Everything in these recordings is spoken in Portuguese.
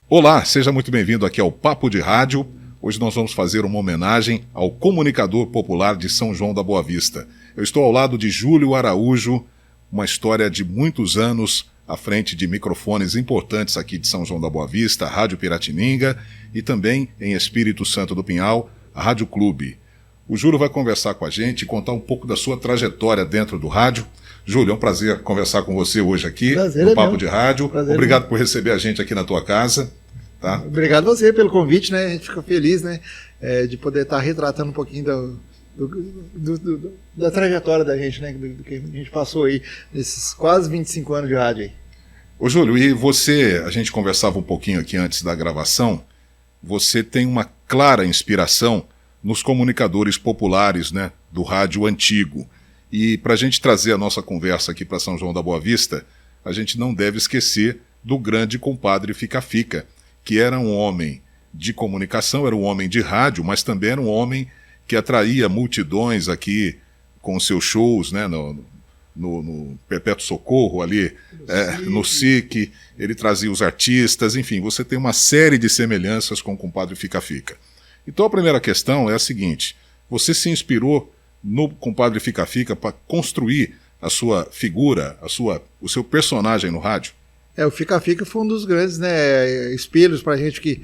Olá, seja muito bem-vindo aqui ao Papo de Rádio. Hoje nós vamos fazer uma homenagem ao comunicador popular de São João da Boa Vista. Eu estou ao lado de Júlio Araújo, uma história de muitos anos à frente de microfones importantes aqui de São João da Boa Vista, a Rádio Piratininga e também em Espírito Santo do Pinhal, a Rádio Clube. O Júlio vai conversar com a gente e contar um pouco da sua trajetória dentro do rádio. Júlio, é um prazer conversar com você hoje aqui no Papo de Rádio. Obrigado por receber a gente aqui na tua casa. Tá? Obrigado a você pelo convite, né? A gente fica feliz, né, de poder estar retratando um pouquinho da trajetória da gente, né? Do que a gente passou aí nesses quase 25 anos de rádio aí. Ô Júlio, e você, a gente conversava um pouquinho aqui antes da gravação, você tem uma clara inspiração nos comunicadores populares, né, do rádio antigo. E para a gente trazer a nossa conversa aqui para São João da Boa Vista, a gente não deve esquecer do grande compadre Fica-Fica, que era um homem de comunicação, era um homem de rádio, mas também era um homem que atraía multidões aqui com seus shows, né, no Perpétuo Socorro ali, no SIC, ele trazia os artistas, enfim, você tem uma série de semelhanças com o compadre Fica-Fica. Então a primeira questão é a seguinte: você se inspirou no compadre Fica-Fica para construir a sua figura, o seu personagem no rádio? O Fica-Fica foi um dos grandes, né, espelhos pra gente que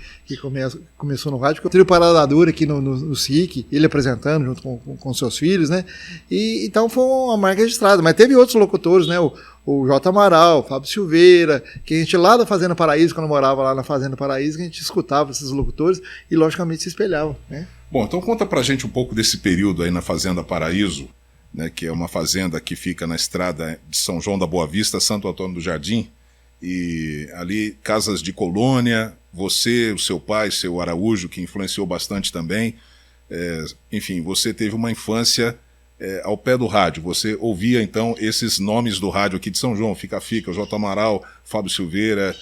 começou no rádio, que eu trio Parada Dura aqui no SIC, ele apresentando junto com seus filhos, né, e então foi uma marca registrada, mas teve outros locutores, né, o J. Amaral, o Fábio Silveira, que a gente lá da Fazenda Paraíso, quando eu morava lá na Fazenda Paraíso, que a gente escutava esses locutores e logicamente se espelhavam, né. Bom, então conta pra gente um pouco desse período aí na Fazenda Paraíso, né, que é uma fazenda que fica na estrada de São João da Boa Vista, Santo Antônio do Jardim, e ali casas de colônia, você, o seu pai, seu Araújo, que influenciou bastante também, enfim, você teve uma infância ao pé do rádio, você ouvia então esses nomes do rádio aqui de São João, Fica-Fica, o J. Amaral, Fábio Silveira,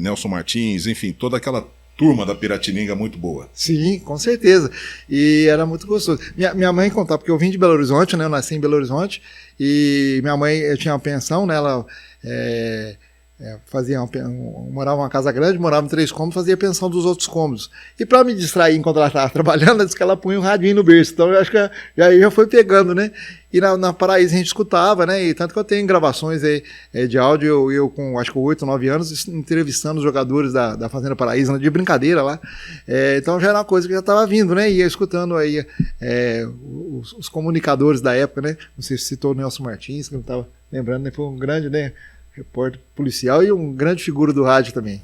Nelson Martins, enfim, toda aquela turma da Piratininga muito boa. Sim, com certeza, e era muito gostoso. Minha mãe contava, porque eu vim de Belo Horizonte, né, eu nasci em Belo Horizonte, e minha mãe, eu tinha uma pensão, né, ela morava numa casa grande, morava em 3 cômodos, fazia pensão dos outros cômodos. E para me distrair enquanto ela estava trabalhando, ela disse que ela punha um radinho no berço. Então eu acho que já foi pegando, né? E na Paraíso a gente escutava, né? E tanto que eu tenho gravações de áudio, eu com acho que 8, 9 anos, entrevistando os jogadores da Fazenda Paraíso, de brincadeira lá. Então já era uma coisa que já estava vindo, né? E ia escutando aí os comunicadores da época, né? Você citou o Nelson Martins, que eu não estava lembrando, né? Foi um grande, né, repórter policial e um grande figura do rádio também.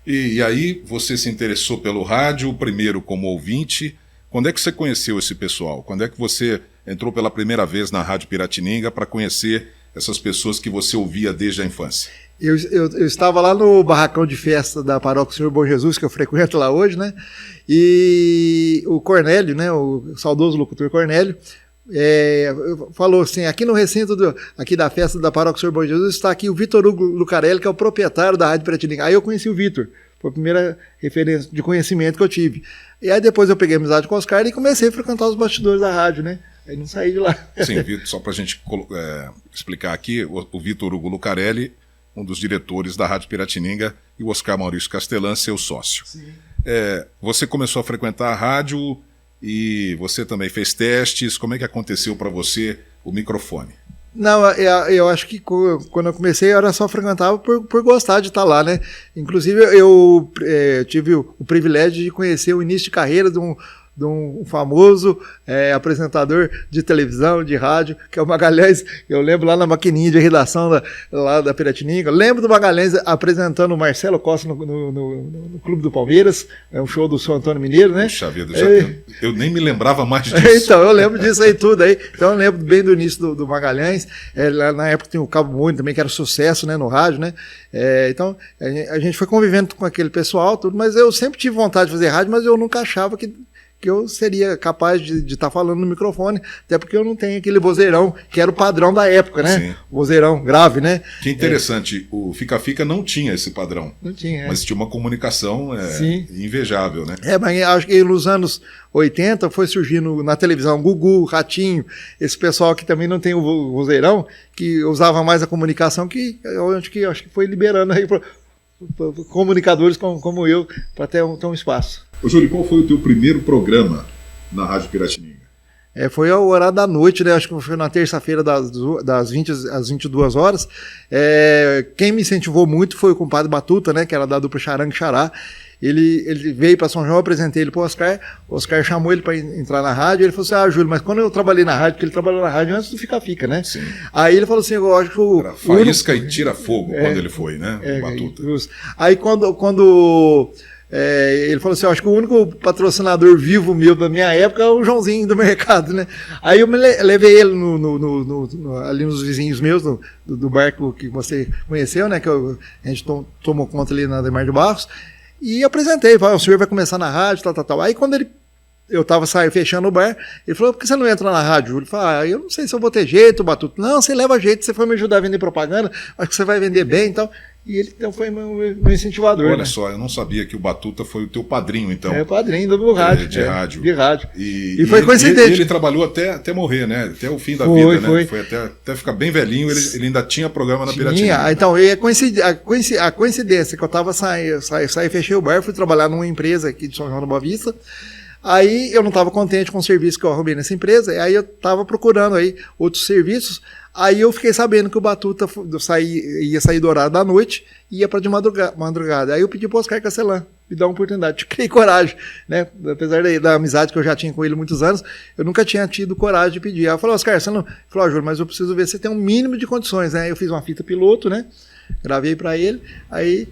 E aí você se interessou pelo rádio, primeiro como ouvinte. Quando é que você conheceu esse pessoal? Quando é que você entrou pela primeira vez na Rádio Piratininga para conhecer essas pessoas que você ouvia desde a infância? Eu estava lá no barracão de festa da Paróquia Senhor Bom Jesus, que eu frequento lá hoje, né? E o Cornélio, né, o saudoso locutor Cornélio, falou assim: aqui no recinto aqui da festa da Paróquia Senhor Bom Jesus está aqui o Vitor Hugo Lucarelli, que é o proprietário da Rádio Piratininga. Aí eu conheci o Vitor, foi a primeira referência de conhecimento que eu tive. E aí depois eu peguei amizade com o Oscar e comecei a frequentar os bastidores da rádio, né? Aí não saí de lá. Sim, Vitor, só para a gente explicar aqui, o Vitor Hugo Lucarelli, um dos diretores da Rádio Piratininga, e o Oscar Maurício Castelã, seu sócio. Sim. Você começou a frequentar a rádio e você também fez testes. Como é que aconteceu para você o microfone? Não, eu acho que quando eu comecei eu era só frequentava por gostar de estar lá, né? Inclusive eu tive o privilégio de conhecer o início de carreira de um famoso apresentador de televisão, de rádio, que é o Magalhães. Eu lembro lá na maquininha de redação lá da Piratininga, lembro do Magalhães apresentando o Marcelo Costa no Clube do Palmeiras, um show do São Antônio Mineiro, né? Puxa vida, eu nem me lembrava mais disso. Então, eu lembro disso aí tudo aí. Então eu lembro bem do início do Magalhães. Lá na época tinha o Cabo Moura também, que era sucesso, né, no rádio, né? Então a gente foi convivendo com aquele pessoal, tudo, mas eu sempre tive vontade de fazer rádio, mas eu nunca achava que eu seria capaz de estar falando no microfone, até porque eu não tenho aquele vozeirão, que era o padrão da época, né? Sim. Vozeirão grave, né? Que interessante, o Fica-Fica não tinha esse padrão. Não tinha, mas tinha uma comunicação invejável, né? Mas acho que nos anos 80 foi surgindo na televisão Gugu, Ratinho, esse pessoal que também não tem o vozeirão, que usava mais a comunicação, que eu acho que foi liberando aí comunicadores como eu para ter um espaço. Ô Júlio, qual foi o teu primeiro programa na Rádio Piratininga? Foi ao horário da noite, né? Acho que foi na terça-feira das 20 às 22 horas. Quem me incentivou muito foi o compadre Batuta, né? Que era da dupla Charangue Xará. Ele veio para São João, eu apresentei ele para o Oscar chamou ele para entrar na rádio, ele falou assim, Júlio, mas quando eu trabalhei na rádio, porque ele trabalhou na rádio antes do Fica, né? Sim. Aí ele falou assim, eu acho que era faísca e tira fogo quando ele foi, né? Batuta. Aí quando ele falou assim, eu acho que o único patrocinador vivo meu da minha época é o Joãozinho do mercado, né? Aí eu levei ele ali nos vizinhos meus, do barco que você conheceu, né? Que a gente tomou conta ali na Ademar de Barros, e apresentei, o senhor vai começar na rádio, tal. Aí quando eu estava fechando o bar, ele falou, por que você não entra na rádio? Ele falou, eu não sei se eu vou ter jeito, Batuta. Não, você leva jeito, você foi me ajudar a vender propaganda, acho que você vai vender bem e tal. E ele então foi meu incentivador. Olha, né? Só, eu não sabia que o Batuta foi o teu padrinho, então. Padrinho do rádio. De rádio. De rádio. E foi coincidente. Ele trabalhou até morrer, né? Até o fim da vida, né? Foi até ficar bem velhinho, ele ainda tinha programa na Piratininga. Então, a coincidência que eu tava saí, fechei o bar, fui trabalhar numa empresa aqui de São João da Boa Vista. Aí eu não estava contente com o serviço que eu arrumei nessa empresa, aí eu estava procurando aí outros serviços. Aí eu fiquei sabendo que o Batuta ia sair do horário da noite e ia para de madrugada. Aí eu pedi para o Oscar Castelã me dar uma oportunidade. Criei coragem, né? Apesar da amizade que eu já tinha com ele há muitos anos, eu nunca tinha tido coragem de pedir. Aí eu falei, Oscar, você não... Ele falou, Júlio, mas eu preciso ver se você tem um mínimo de condições, né? Eu fiz uma fita piloto, né? Gravei para ele, aí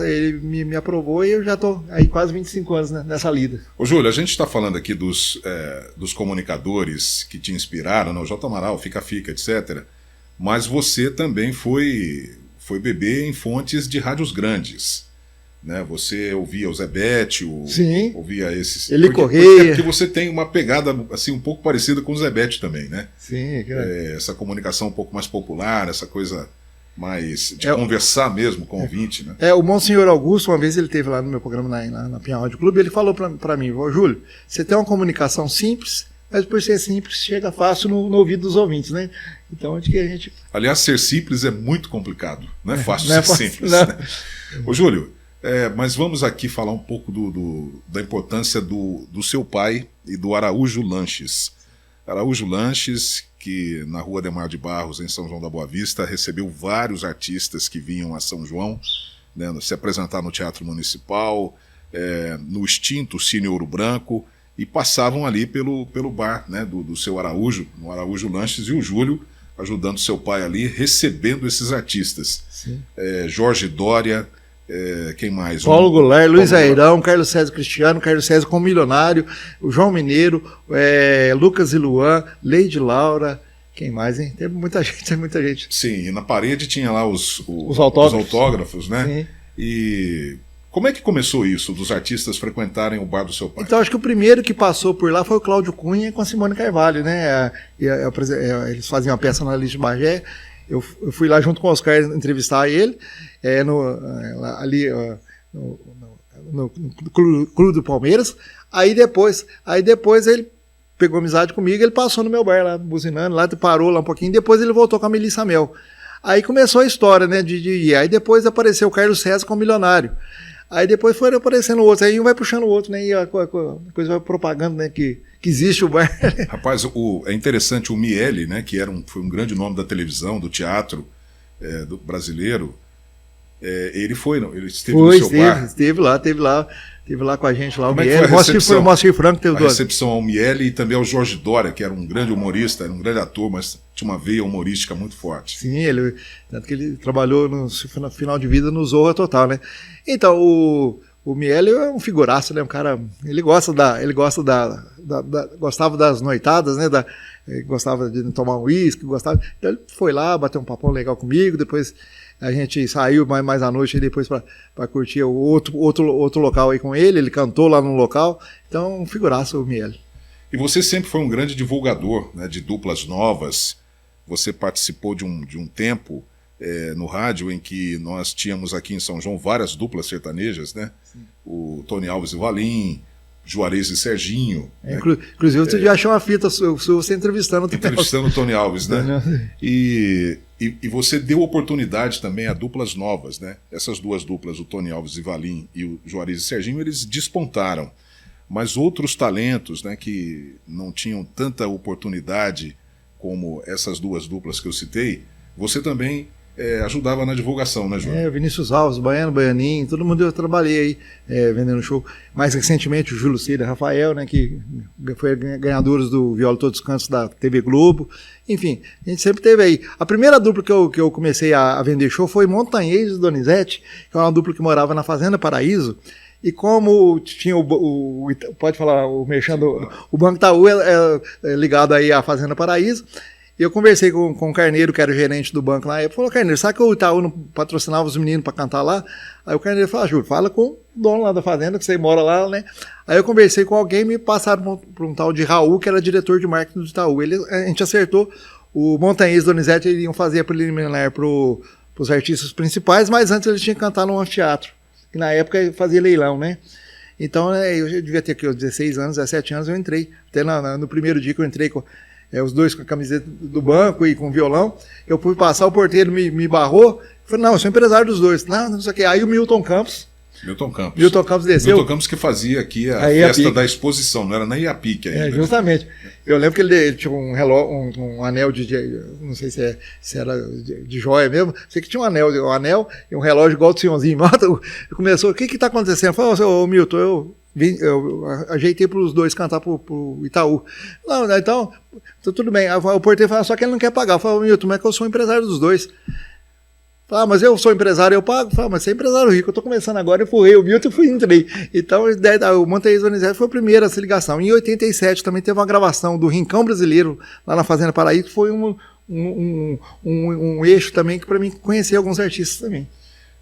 ele me aprovou e eu já estou aí quase 25 anos, né, nessa lida. Ô Júlio, a gente está falando aqui dos comunicadores que te inspiraram, né, o J. Amaral, Fica, etc. Mas você também foi bebê em fontes de rádios grandes. Né? Você ouvia o Zebete, ouvia esses... Ele Correia. Porque você tem uma pegada assim, um pouco parecida com o Zebete também, né? Sim, essa comunicação um pouco mais popular, essa coisa... mais de conversar mesmo com o ouvinte, né? O Monsenhor Augusto, uma vez ele esteve lá no meu programa na Pinhal Rádio Clube, ele falou para mim, Júlio, você tem uma comunicação simples, mas por ser simples, chega fácil no ouvido dos ouvintes, né? Então, acho que a gente... Aliás, ser simples é muito complicado, não é fácil não ser é simples. não. Né? Ô Júlio, mas vamos aqui falar um pouco da importância do seu pai e do Araújo Lanches. Araújo Lanches, que na Rua Ademar de Barros, em São João da Boa Vista, recebeu vários artistas que vinham a São João, né, se apresentar no Teatro Municipal, no extinto Cine Ouro Branco, e passavam ali pelo bar, né, do seu Araújo, no Araújo Lanches, e o Júlio ajudando seu pai ali, recebendo esses artistas. Jorge Dória, quem mais? Paulo Goulart, Luiz Airão, Carlos César Cristiano, Carlos César com Milionário, o João Mineiro, Lucas e Luan, Leide Laura, quem mais, hein? Tem muita gente. Sim, e na parede tinha lá os autógrafos, né? Sim. E como é que começou isso, dos artistas frequentarem o bar do seu pai? Então, acho que o primeiro que passou por lá foi o Cláudio Cunha com a Simone Carvalho, né? Eles faziam uma peça na Liz de Bagé. Eu fui lá junto com o Oscar entrevistar ele, no Clube do Palmeiras. Aí depois ele pegou amizade comigo, ele passou no meu bar lá, buzinando, lá parou lá um pouquinho, depois ele voltou com a Melissa Mel. Aí começou a história, né, aí depois apareceu o Carlos César com o Milionário. Aí depois foram aparecendo outros, aí um vai puxando o outro, né, e a coisa vai propagando, né, que existe o bar. Rapaz, é interessante, o Miele, né, que foi um grande nome da televisão, do teatro do brasileiro, ele esteve no seu bar. Esteve lá com a gente, lá o Como Miele, o Moacir Franco teve a recepção ao Miele e também ao Jorge Dória, que era um grande humorista, era um grande ator, mas tinha uma veia humorística muito forte. Sim, tanto que ele trabalhou no final de vida no Zorra Total, né? Então, o Miele é um figuraço, né? Um cara, gostava das noitadas, né? Gostava de tomar um uísque, então ele foi lá, bateu um papão legal comigo, depois a gente saiu mais à noite depois para curtir o outro local aí com ele cantou lá no local, então um figuraço o Miele. E você sempre foi um grande divulgador, né, de duplas novas. Você participou de um tempo no rádio em que nós tínhamos aqui em São João várias duplas sertanejas, né? Sim. O Tony Alves e Valim, Juarez e Serginho. Inclusive, você já achou uma fita você entrevistando o Tony Alves, né? E E você deu oportunidade também a duplas novas, né? Essas duas duplas, o Tony Alves e Valim e o Juarez e Serginho, eles despontaram. Mas outros talentos, né, que não tinham tanta oportunidade como essas duas duplas que eu citei, você também ajudava na divulgação, né, João? O Vinícius Alves, Baiano, Baianinho, todo mundo eu trabalhei aí vendendo show. Mais recentemente o Júlio Cida, Rafael, né, que foi ganhadores do Viola Todos os Cantos da TV Globo. Enfim, a gente sempre teve aí. A primeira dupla que eu comecei a vender show foi Montanhês e Donizete, que é uma dupla que morava na Fazenda Paraíso. E como tinha pode falar, o merchan o Banco Itaú é ligado aí à Fazenda Paraíso. E eu conversei com o Carneiro, que era o gerente do banco lá, e ele falou: Carneiro, sabe que o Itaú não patrocinava os meninos para cantar lá? Aí o Carneiro falou: Júlio, fala com o dono lá da fazenda, que você mora lá, né? Aí eu conversei com alguém e me passaram para um tal de Raul, que era diretor de marketing do Itaú. A gente acertou, o Montanhês e Donizete iriam fazer a preliminar para os artistas principais, mas antes eles tinham que cantar no anfiteatro, que na época fazia leilão, né? Então eu devia ter aqui uns 16 anos, 17 anos, eu entrei. Até no primeiro dia que eu entrei os dois com a camiseta do banco e com violão, eu fui passar, o porteiro me barrou, falei: não, eu sou empresário dos dois. Não sei o que. Aí o Milton Campos desceu. Milton Campos que fazia aqui a festa da exposição, não era nem Iapic ainda. Justamente. Eu lembro que ele tinha um relógio, um anel não sei se era de joia mesmo, sei que tinha um anel e um relógio igual do senhorzinho. Começou: o que está acontecendo? Eu falei: ô Milton, eu ajeitei para os dois cantar para o Itaú. Não, então tudo bem. O porteiro falou: só que ele não quer pagar. Eu falei: Milton, mas é que eu sou empresário dos dois. Ah, mas eu sou empresário, eu pago. Falei: mas você é empresário rico, eu estou começando agora, eu furrei o Milton e entrei. Então, o Montanhês Donizete foi a primeira essa ligação. Em 87 também teve uma gravação do Rincão Brasileiro, lá na Fazenda Paraíso, que foi um eixo também que para mim conhecer alguns artistas também.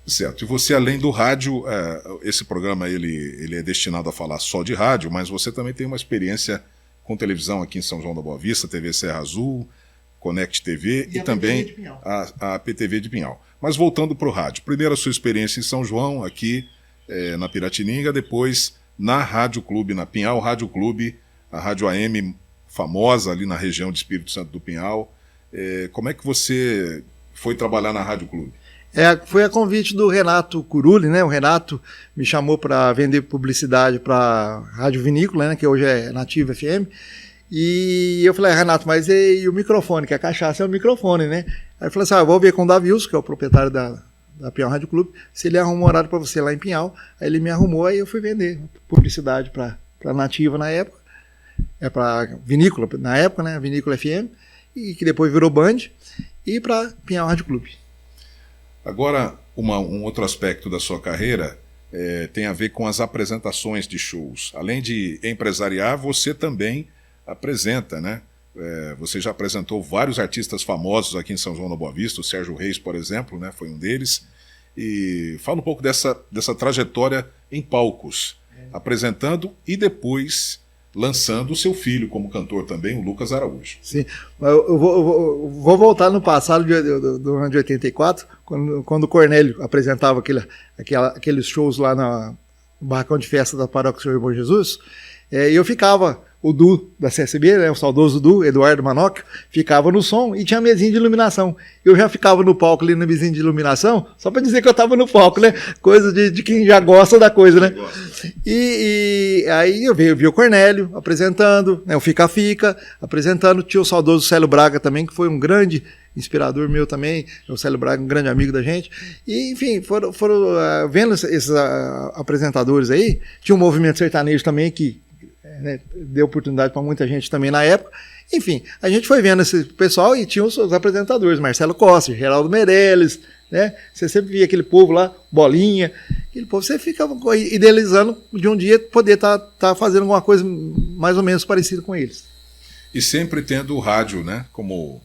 Certo. E você, além do rádio, esse programa ele é destinado a falar só de rádio, mas você também tem uma experiência com televisão aqui em São João da Boa Vista, TV Serra Azul, Connect TV e também a PTV de Pinhal. Mas voltando para o rádio, primeiro a sua experiência em São João, aqui na Piratininga, depois na Rádio Clube, na Pinhal Rádio Clube, a Rádio AM famosa ali na região de Espírito Santo do Pinhal. Como é que você foi trabalhar na Rádio Clube? Foi a convite do Renato Curuli, né? O Renato me chamou para vender publicidade para a Rádio Vinícola, né? Que hoje é Nativa FM. E eu falei: Renato, mas e o microfone? Que a cachaça é o microfone, né? Aí eu falei assim: eu vou ver com o Davilson, que é o proprietário da Pinhal Rádio Clube, se ele arruma um horário para você lá em Pinhal. Aí ele me arrumou, aí eu fui vender publicidade para Nativa na época, para Vinícola na época, né? Vinícola FM, e que depois virou Band, e para Pinhal Rádio Clube. Agora, um outro aspecto da sua carreira tem a ver com as apresentações de shows. Além de empresariar, você também apresenta, né? Você já apresentou vários artistas famosos aqui em São João da Boa Vista, o Sérgio Reis, por exemplo, né? Foi um deles. E fala um pouco dessa trajetória em palcos, apresentando e depois lançando o seu filho como cantor também, o Lucas Araújo. Sim, eu vou voltar no passado do ano de 84, quando o Cornélio apresentava aqueles shows lá no barracão de festa da Paróquia Senhor Bom Jesus, e eu ficava, o Du da CSB, né, o saudoso Du, Eduardo Manocchio, ficava no som e tinha mesinha de iluminação. Eu já ficava no palco ali na mesinha de iluminação, só para dizer que eu estava no palco, né? Coisa de quem já gosta da coisa, né? E aí eu vi o Cornélio apresentando, né, o Fica-Fica apresentando, tinha o saudoso Célio Braga também, que foi um grande inspirador meu também, o Célio Braga, um grande amigo da gente. E, enfim, foram vendo esses apresentadores aí, tinha um movimento sertanejo também que deu oportunidade para muita gente também na época. Enfim, a gente foi vendo esse pessoal e tinha os apresentadores, Marcelo Costa, Geraldo Meirelles, né? Você sempre via aquele povo lá, Bolinha, aquele povo, você ficava idealizando de um dia poder estar fazendo alguma coisa mais ou menos parecida com eles. E sempre tendo o rádio, né, como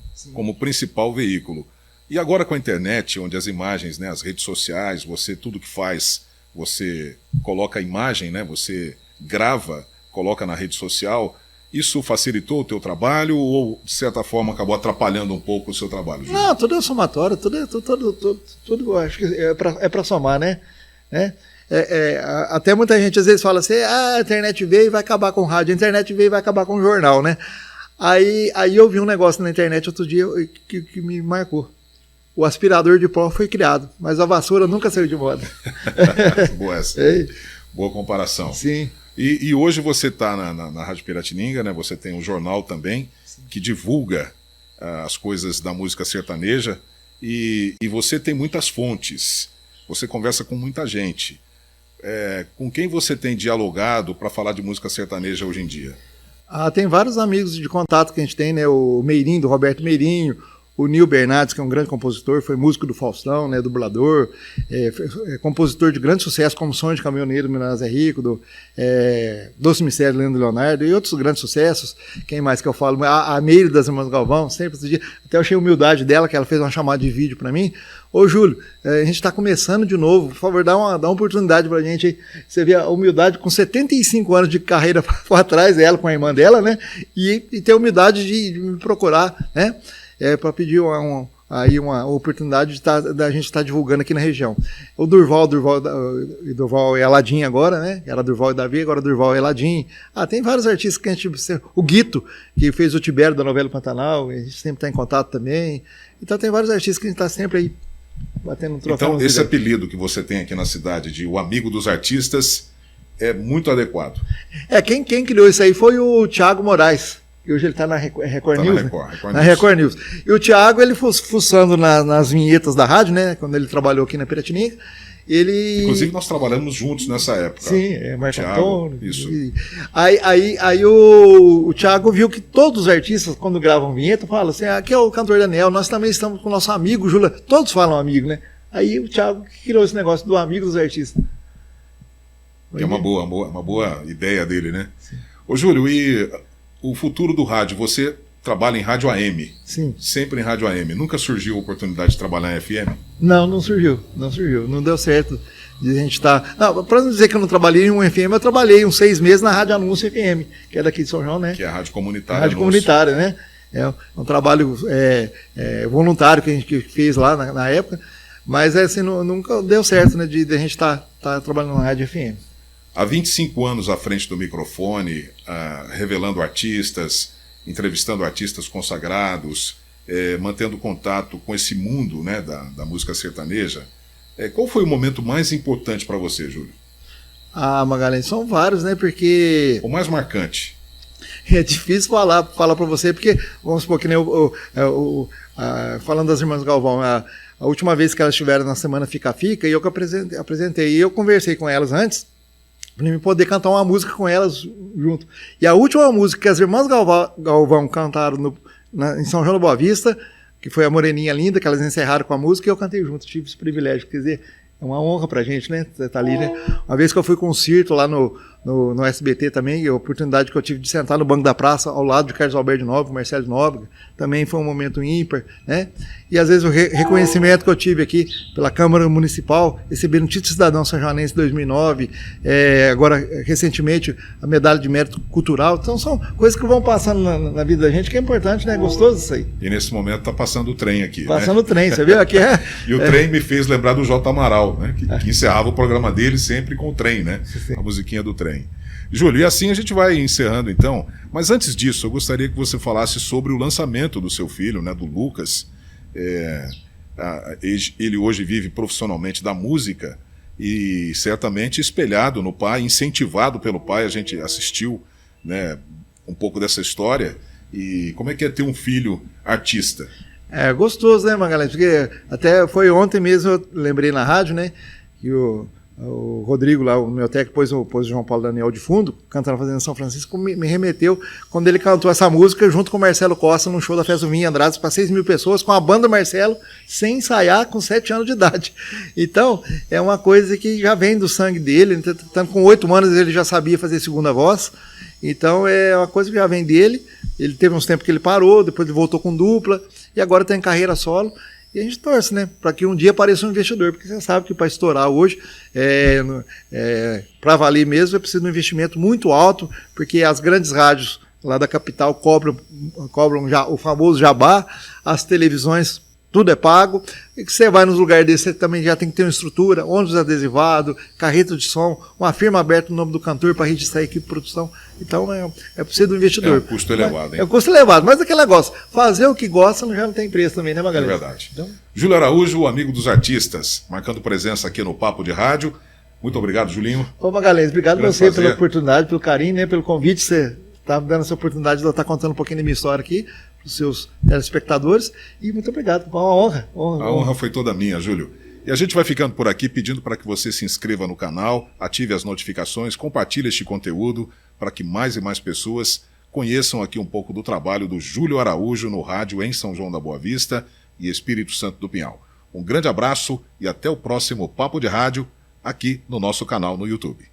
principal veículo. E agora com a internet, onde as imagens, né, as redes sociais, tudo que faz, você coloca a imagem, né, você grava, coloca na rede social, isso facilitou o teu trabalho ou, de certa forma, acabou atrapalhando um pouco o seu trabalho? Júlio? Não, tudo é somatório, tudo acho que é para somar, né? Até muita gente às vezes fala assim: a internet veio e vai acabar com o rádio, a internet veio e vai acabar com o jornal, né? Aí eu vi um negócio na internet outro dia que me marcou. o aspirador de pó foi criado, mas a vassoura nunca saiu de moda. Boa essa. Boa comparação. Sim. E hoje você está na Rádio Piratininga, né? Você tem um jornal também que divulga as coisas da música sertaneja e você tem muitas fontes, você conversa com muita gente. Com quem você tem dialogado para falar de música sertaneja hoje em dia? Tem vários amigos de contato que a gente tem, né? O Meirinho, do Roberto Meirinho, o Nil Bernardes, que é um grande compositor, foi músico do Faustão, né, dublador, compositor de grande sucesso, como Sonho de Caminhoneiro, Minas é Rico, Doce Mistério, Leandro Leonardo, e outros grandes sucessos. Quem mais que eu falo? A Meire das Irmãs Galvão, sempre esse dia. Até eu achei a humildade dela, que ela fez uma chamada de vídeo para mim. Ô, Júlio, a gente está começando de novo, por favor, dá uma oportunidade pra gente aí. Você vê a humildade com 75 anos de carreira por trás dela, com a irmã dela, né, e ter a humildade de me procurar, né, para pedir uma oportunidade da gente estar divulgando aqui na região. O Durval é Aladim agora, né? Era Durval e Davi, agora Durval é Aladim. Tem vários artistas que a gente... O Guito, que fez o Tibério da novela Pantanal, a gente sempre está em contato também. Então tem vários artistas que a gente está sempre aí batendo um troféu. Então esse apelido que você tem aqui na cidade de o amigo dos artistas é muito adequado. Quem criou isso aí foi o Thiago Moraes. E hoje ele está na Record News, na Record News. E o Thiago, ele fuçando nas vinhetas da rádio, né? Quando ele trabalhou aqui na Piratininga, ele... Inclusive nós trabalhamos juntos nessa época. Sim, Marco Antônio. Isso. Aí o Thiago viu que todos os artistas, quando gravam vinheta, falam assim, aqui é o cantor Daniel, nós também estamos com o nosso amigo Júlio. Todos falam amigo, né? Aí o Thiago criou esse negócio do amigo dos artistas. É uma boa ideia dele, né? Sim. Ô Júlio, e o futuro do rádio, você trabalha em rádio AM. Sim. Sempre em rádio AM. Nunca surgiu a oportunidade de trabalhar em FM? Não surgiu. Não deu certo de a gente estar... Para não dizer que eu não trabalhei em um FM, eu trabalhei uns 6 meses na Rádio Anúncio FM, que é daqui de São João, né? Que é a rádio comunitária. Rádio comunitária, né? É um trabalho voluntário que a gente fez lá na época, mas assim, nunca deu certo, né, de a gente estar trabalhando na Rádio FM. Há 25 anos à frente do microfone, revelando artistas, entrevistando artistas consagrados, mantendo contato com esse mundo, né, da música sertaneja. Qual foi o momento mais importante para você, Júlio? Magalhães, são vários, né? Porque... O mais marcante? É difícil falar para você, porque, vamos supor que nem falando das Irmãs Galvão, a última vez que elas estiveram na Semana Fica-Fica, e eu que apresentei, e eu conversei com elas antes, para me poder cantar uma música com elas junto. E a última música que as Irmãs Galvão cantaram em São João da Boa Vista, que foi a Moreninha Linda, que elas encerraram com a música, e eu cantei junto, tive esse privilégio. Quer dizer, é uma honra pra gente, né? Você tá ali, né? Uma vez que eu fui com o Cirto lá no SBT também, a oportunidade que eu tive de sentar no banco da praça ao lado de Carlos Alberto de Nóbrega, Marcelo de Nóbrega, também foi um momento ímpar, né? E às vezes o reconhecimento que eu tive aqui pela Câmara Municipal, recebendo o título de cidadão sanjoanense em 2009, agora recentemente a medalha de mérito cultural. Então são coisas que vão passando na vida da gente, que é importante, né? É gostoso isso aí. E nesse momento tá passando o trem aqui, passando o trem, você viu? Aqui E o trem me fez lembrar do J. Amaral, né? Que encerrava o programa dele sempre com o trem, né? Sim. A musiquinha do trem. Júlio, e assim a gente vai encerrando então, mas antes disso eu gostaria que você falasse sobre o lançamento do seu filho, né, do Lucas. Ele hoje vive profissionalmente da música e certamente espelhado no pai, incentivado pelo pai. A gente assistiu, né, um pouco dessa história. E como é que é ter um filho artista? É gostoso, né, Magalhães? Porque até foi ontem mesmo, eu lembrei na rádio, né, que o Rodrigo lá, o meu técnico, pôs o João Paulo Daniel de fundo, cantando Fazenda São Francisco, me remeteu quando ele cantou essa música junto com o Marcelo Costa num show da Festa do Vinho Andrades para 6 mil pessoas, com a banda Marcelo, sem ensaiar, com 7 anos de idade. Então, é uma coisa que já vem do sangue dele, tanto com 8 anos ele já sabia fazer segunda voz, então é uma coisa que já vem dele. Ele teve uns tempos que ele parou, depois ele voltou com dupla, e agora tem carreira solo. E a gente torce, né, para que um dia apareça um investidor, porque você sabe que para estourar hoje, para valer mesmo, é preciso de um investimento muito alto, porque as grandes rádios lá da capital cobram já o famoso jabá, as televisões tudo é pago, e que você vai nos lugares desses, você também já tem que ter uma estrutura, ônibus adesivado, carreta de som, uma firma aberta no nome do cantor para registrar a equipe de produção. Então é preciso do investidor. É um custo elevado, hein? É um custo elevado, mas aquele negócio, fazer o que gosta já não tem preço também, né, Magalhães? É verdade. Então... Júlio Araújo, o amigo dos artistas, marcando presença aqui no Papo de Rádio. Muito obrigado, Julinho. Ô, Magalhães, obrigado a você prazer. pela oportunidade, pelo carinho, né, pelo convite, você está me dando essa oportunidade de eu estar contando um pouquinho da minha história aqui para os seus telespectadores, e muito obrigado, foi uma honra. A honra foi toda minha, Júlio. E a gente vai ficando por aqui pedindo para que você se inscreva no canal, ative as notificações, compartilhe este conteúdo para que mais e mais pessoas conheçam aqui um pouco do trabalho do Júlio Araújo no rádio em São João da Boa Vista e Espírito Santo do Pinhal. Um grande abraço e até o próximo Papo de Rádio aqui no nosso canal no YouTube.